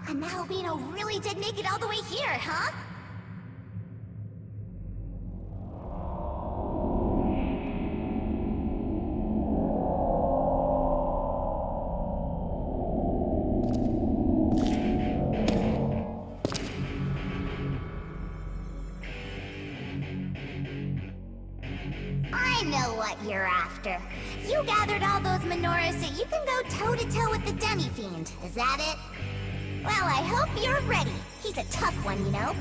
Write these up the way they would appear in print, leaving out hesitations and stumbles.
And now Albino really did make it all the way here, huh? I know what you're after. You gathered all those menorahs so you can go toe-to-toe with the Demi-Fiend. Is that it? Well, I hope you're ready. He's a tough one, you know.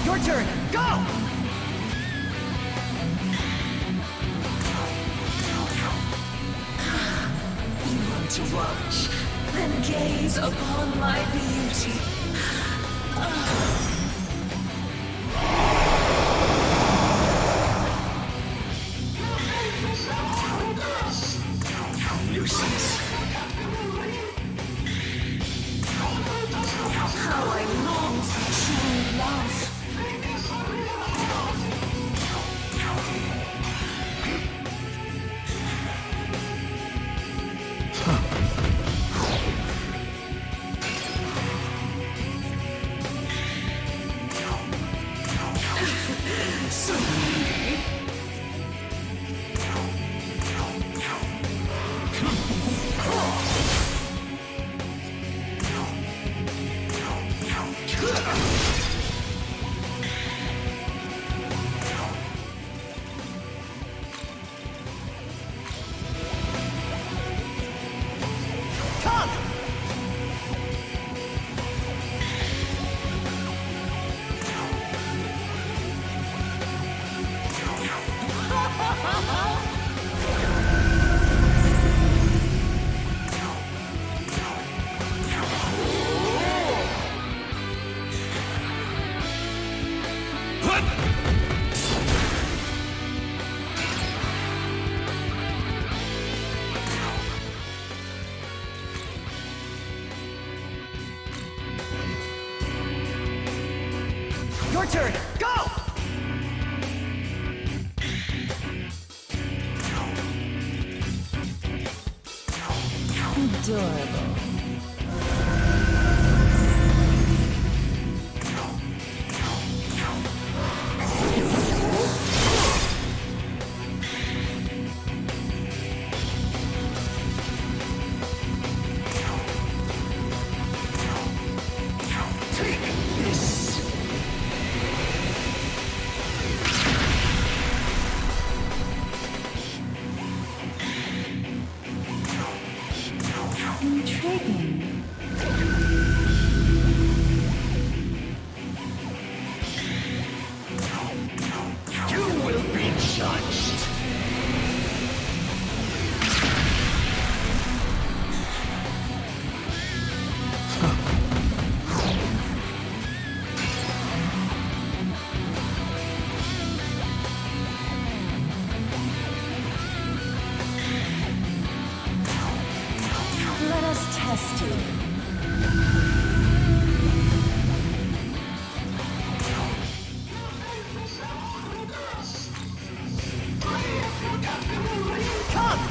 Your turn, go! You want to watch? Then gaze upon my beauty. Nuisance. How I long for true love. Your turn, go! Adorable. Take this! Intriguing. You will be judged! Let us test you. Come!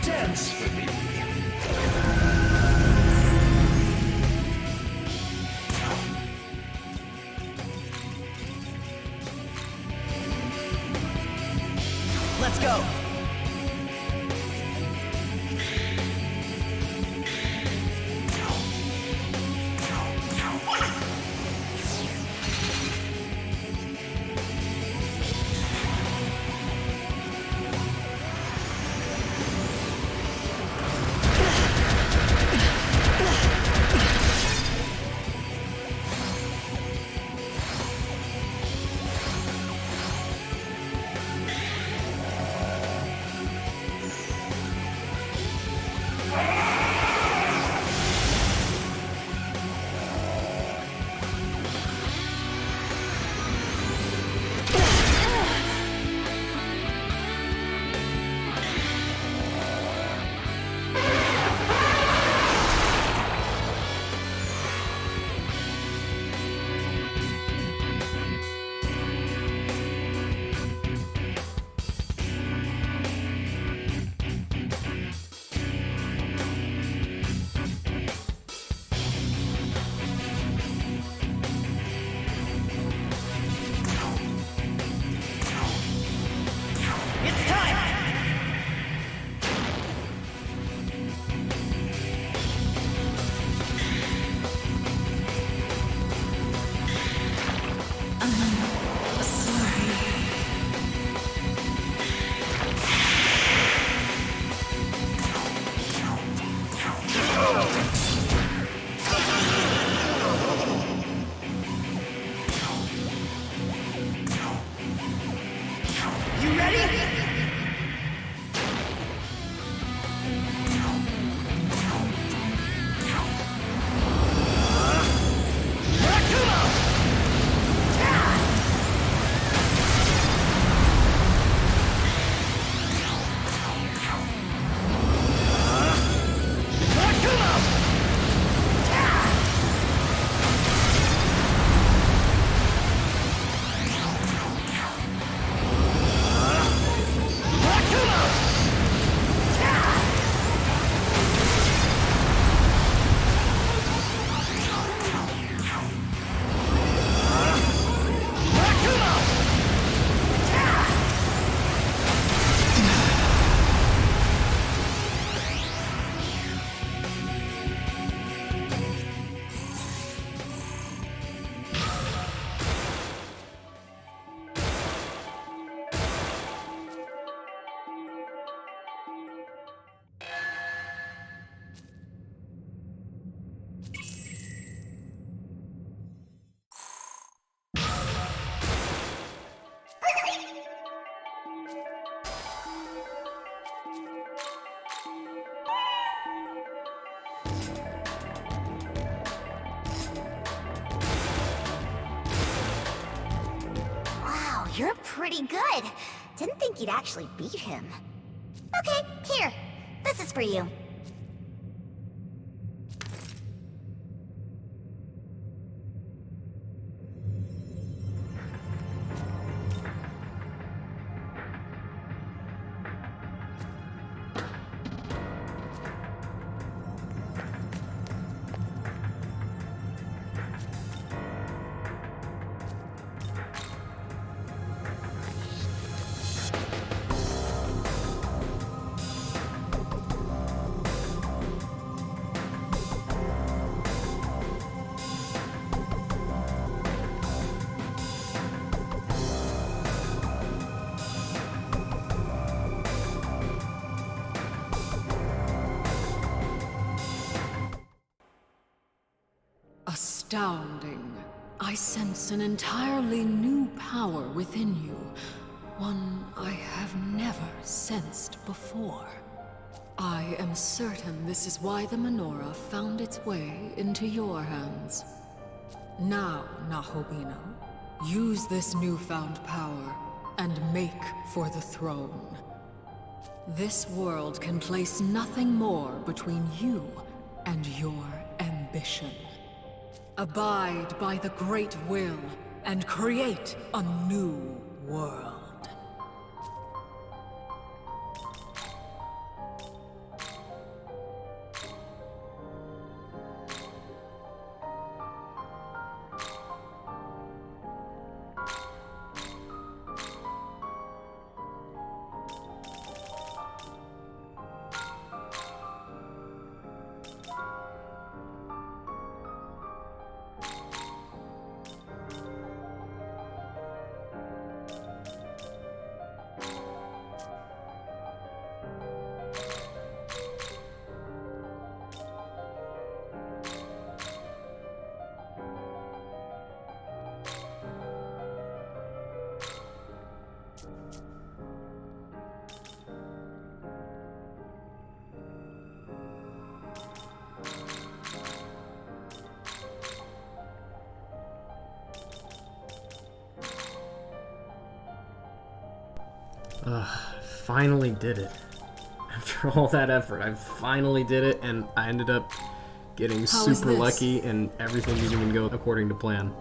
Dance with me! It's time! You ready? Wow, you're pretty good. Didn't think you'd actually beat him. Okay, here. This is for you. Astounding. I sense an entirely new power within you. One I have never sensed before. I am certain this is why the menorah found its way into your hands. Now, Nahobino, use this newfound power and make for the throne. This world can place nothing more between you and your ambition. Abide by the great will and create a new world. Finally did it. After all that effort, I finally did it, and I ended up getting How is super this? lucky, and everything didn't even go according to plan.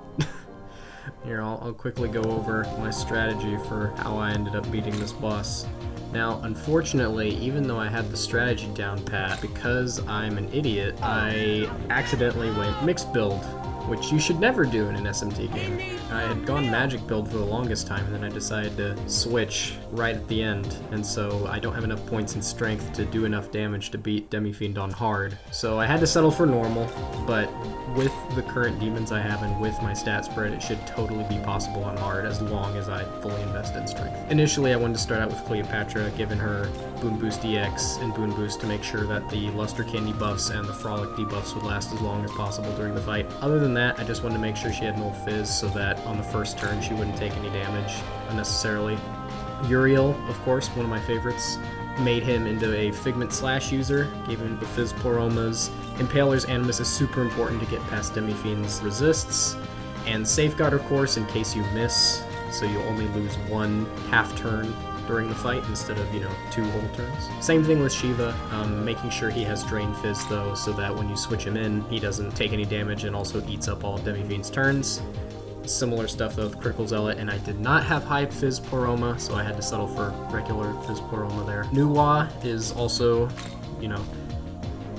Here, I'll quickly go over my strategy for how I ended up beating this boss. Now, unfortunately, even though I had the strategy down pat, because I'm an idiot, I accidentally went mixed build, which you should never do in an SMT game. I had gone magic build for the longest time, and then I decided to switch right at the end, and so I don't have enough points in strength to do enough damage to beat Demi-Fiend on hard. So I had to settle for normal, but with the current demons I have and with my stat spread, it should totally be possible on hard as long as I fully invest in strength. Initially, I wanted to start out with Cleopatra, giving her Boon Boost EX and Boon Boost to make sure that the Luster Candy buffs and the Frolic debuffs would last as long as possible during the fight. Other than that, I just wanted to make sure she had no fizz so that on the first turn she wouldn't take any damage unnecessarily. Uriel, of course, one of my favorites, made him into a Figment Slash user, gave him the Fizz Poromas. Impaler's Animus is super important to get past Demi-Fiend's resists, and Safeguard, of course, in case you miss, so you only lose one half turn during the fight instead of, 2 whole turns. Same thing with Shiva, making sure he has Drain Fizz though, so that when you switch him in, he doesn't take any damage and also eats up all of Demi-Fiend's turns. Similar stuff though with Critical Zealot, and I did not have high Fizz Poroma, so I had to settle for regular Fizz Poroma there. Nuwa is also,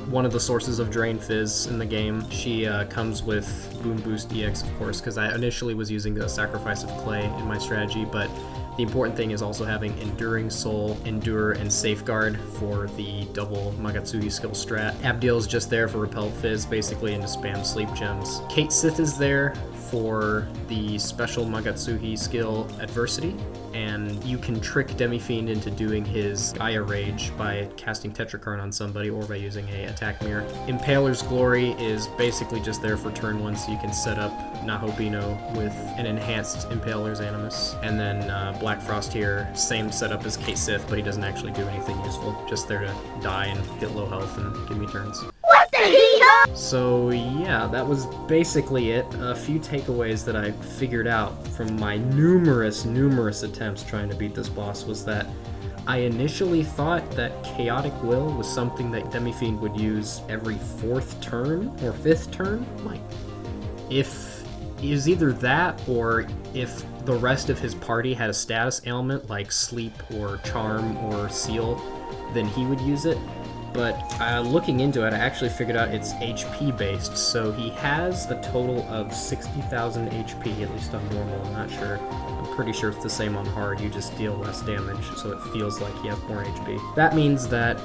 one of the sources of Drain Fizz in the game. She comes with Boon Boost EX, of course, because I initially was using the Sacrifice of Clay in my strategy, but the important thing is also having Enduring Soul, Endure, and Safeguard for the double Magatsuhi skill strat. Abdiel is just there for Repel Fizz, basically, and to spam Sleep Gems. Kate Sith is there for the special Magatsuhi skill Adversity, and you can trick Demi-Fiend into doing his Gaia Rage by casting Tetrakarn on somebody or by using a attack mirror. Impaler's Glory is basically just there for turn 1, so you can set up Nahobino with an enhanced Impaler's Animus. And then Black Frost here, same setup as Kate Sith, but he doesn't actually do anything useful, just there to die and get low health and give me turns. So yeah, that was basically it. A few takeaways that I figured out from my numerous attempts trying to beat this boss was that I initially thought that Chaotic Will was something that Demi-Fiend would use every 4th turn or 5th turn. Like, if it was either that or if the rest of his party had a status ailment like Sleep or Charm or Seal, then he would use it. But looking into it, I actually figured out it's HP based, so he has a total of 60,000 HP, at least on normal. I'm not sure. I'm pretty sure it's the same on hard, you just deal less damage, so it feels like he has more HP. That means that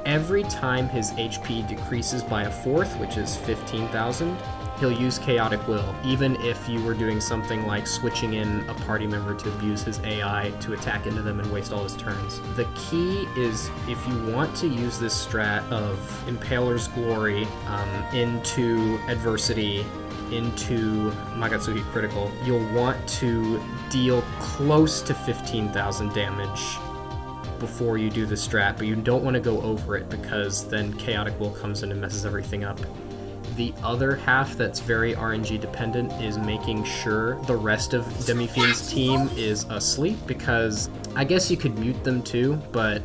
every time his HP decreases by a 4th, which is 15,000, he'll use Chaotic Will, even if you were doing something like switching in a party member to abuse his AI to attack into them and waste all his turns. The key is, if you want to use this strat of Impaler's Glory into Adversity, into Magatsuhi Critical, you'll want to deal close to 15,000 damage before you do the strat, but you don't want to go over it because then Chaotic Will comes in and messes everything up. The other half that's very RNG dependent is making sure the rest of Demi-Fiend's team is asleep, because I guess you could mute them too, but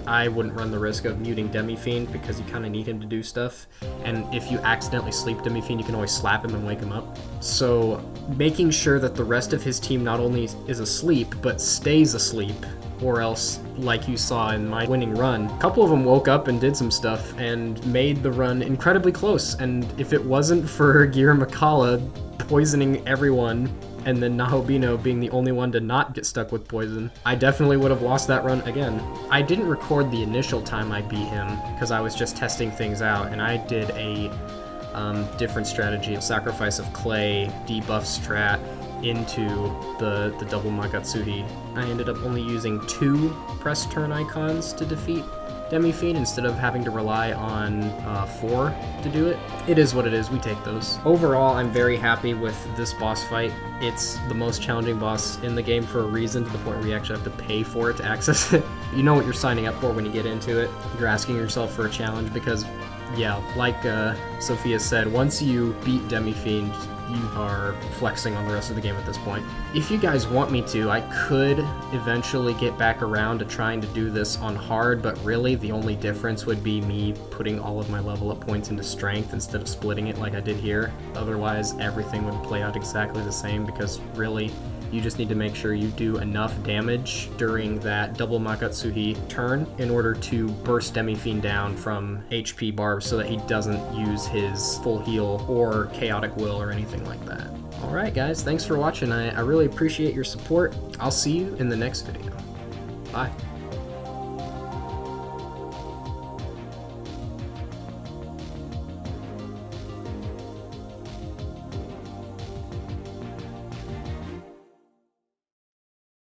I wouldn't run the risk of muting Demi-Fiend because you kind of need him to do stuff, and if you accidentally sleep Demi-Fiend, you can always slap him and wake him up. So making sure that the rest of his team not only is asleep, but stays asleep, or else, like you saw in my winning run, a couple of them woke up and did some stuff and made the run incredibly close, and if it wasn't for Gira Makala poisoning everyone and then Nahobino being the only one to not get stuck with poison, I definitely would have lost that run again. I didn't record the initial time I beat him because I was just testing things out, and I did a different strategy of Sacrifice of Clay, debuff strat into the double Magatsuhi. I ended up only using 2 press turn icons to defeat Demi-Fiend instead of having to rely on 4 to do it. It is what it is, we take those. Overall, I'm very happy with this boss fight. It's the most challenging boss in the game for a reason, to the point where you actually have to pay for it to access it. You know what you're signing up for when you get into it. You're asking yourself for a challenge because yeah, like Sophia said, once you beat Demi-Fiend, you are flexing on the rest of the game at this point. If you guys want me to, I could eventually get back around to trying to do this on hard, but really the only difference would be me putting all of my level up points into strength instead of splitting it like I did here. Otherwise, everything would play out exactly the same, because really, you just need to make sure you do enough damage during that double Makatsuhi turn in order to burst Demi-Fiend down from HP barbs so that he doesn't use his full heal or chaotic will or anything like that. Alright guys, thanks for watching. I really appreciate your support. I'll see you in the next video. Bye.